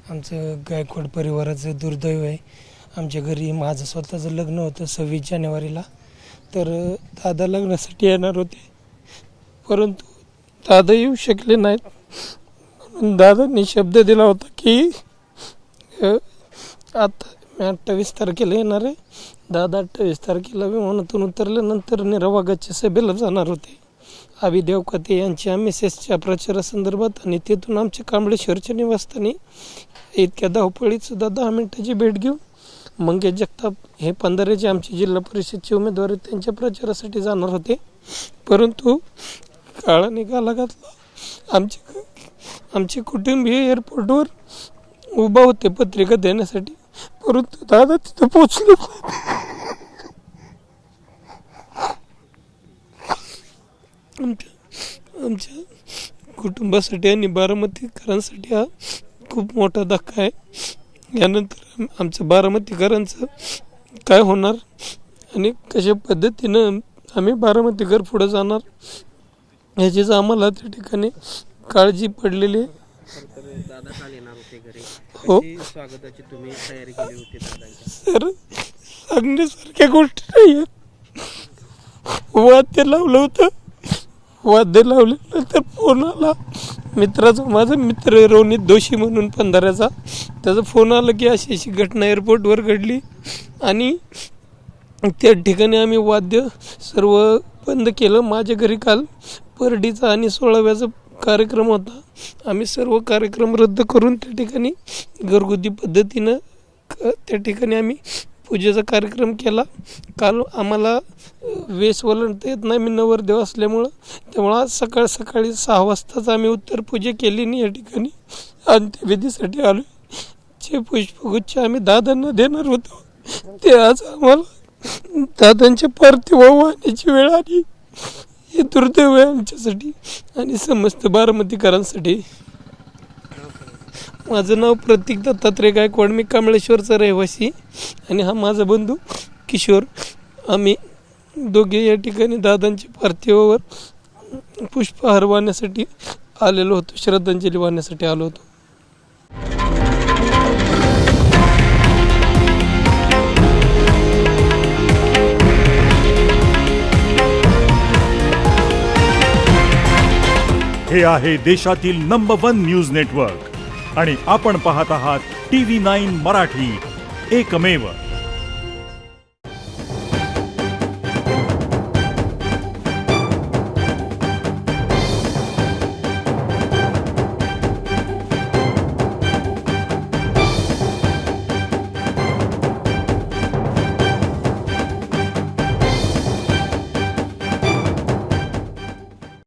आमचं गायकवाड परिवाराचं दुर्दैव आहे. आमच्या घरी माझं स्वतःचं लग्न होतं 26 जानेवारीला. तर दादा लग्नासाठी येणार होते, परंतु दादा येऊ शकले नाहीत. म्हणून दादांनी शब्द दिला होता की आता मी 28 तारखेला येणार आहे. दादा 28 तारखेला विमानातून उतरल्यानंतर निरावागाच्या सभेला जाणार होते. आबी देवकाते यांच्या मिसेसच्या प्रचारासंदर्भात, आणि तिथून आमच्या कांबळेश्वरच्या निवासस्थानी इतक्या धावपळीत सुद्धा 10 मिनिटाची भेट घेऊन मंगेश जगताप हे पंधराचे आमचे जिल्हा परिषदचे उमेदवार आहेत, त्यांच्या प्रचारासाठी जाणार होते. परंतु काळा निघाला घातला. आमचे कुटुंबीय एअरपोर्टवर उभा होते पत्रिका देण्यासाठी, परंतु दादा तिथं पोचले. आमच्या कुटुंबासाठी आणि बारामतीकरांसाठी हा खूप मोठा धक्का आहे. यानंतर आमचं बारामतीकरांचं काय होणार आणि कशा पद्धतीनं आम्ही बारामतीकर पुढे जाणार ह्याचीच आम्हाला त्या ठिकाणी काळजी पडलेली आहे. दादा काल येणार होते घरी, हो स्वागताची तुम्ही तयारी केली होती दादांची? सर, सांगण्यासारख्या गोष्टी नाही आहेत. वाद्य लावलं होतं, वाद्य लावल्यानंतर फोन आला मित्राचा, माझा मित्र रोनित दोशी म्हणून पंधराचा, त्याचा फोन आला की अशी अशी घटना एअरपोर्टवर घडली. आणि त्या ठिकाणी आम्ही वाद्य सर्व बंद केलं. माझ्या घरी काल परडीचा आणि 16व्याचा कार्यक्रम होता. आम्ही सर्व कार्यक्रम रद्द करून त्या ठिकाणी घरगुती पद्धतीनं त्या ठिकाणी आम्ही पूजेचा कार्यक्रम केला. काल आम्हाला वेश वलंडता येत नाही, मी नवरदेव असल्यामुळं, त्यामुळं आज सकाळी 6 वाजताच आम्ही उत्तर पूजा केली नाही या ठिकाणी अंत्यविधीसाठी आलो. जे पुष्पगुच्छ आम्ही दादांना देणार होतो ते आज आम्हाला दादांच्या पार्थिवावर वाहण्याची वेळ आली. हे दुर्दैव आहे आमच्यासाठी आणि समस्त बारामतीकरांसाठी. माझं नाव प्रतीक दत्तात्रय गायकवाड, मी कमळेश्वरचा रहिवासी, आणि हा माझा बंधू किशोर. आम्ही दोघे या ठिकाणी दादांच्या पार्थिवावर पुष्पहार वाहण्यासाठी आलेलो होतो, श्रद्धांजली वाहण्यासाठी आलो होतो. हे आहे देशातील नंबर 1 न्यूज नेटवर्क आणि आपण पाहत आहात TV9 मराठी, एकमेव.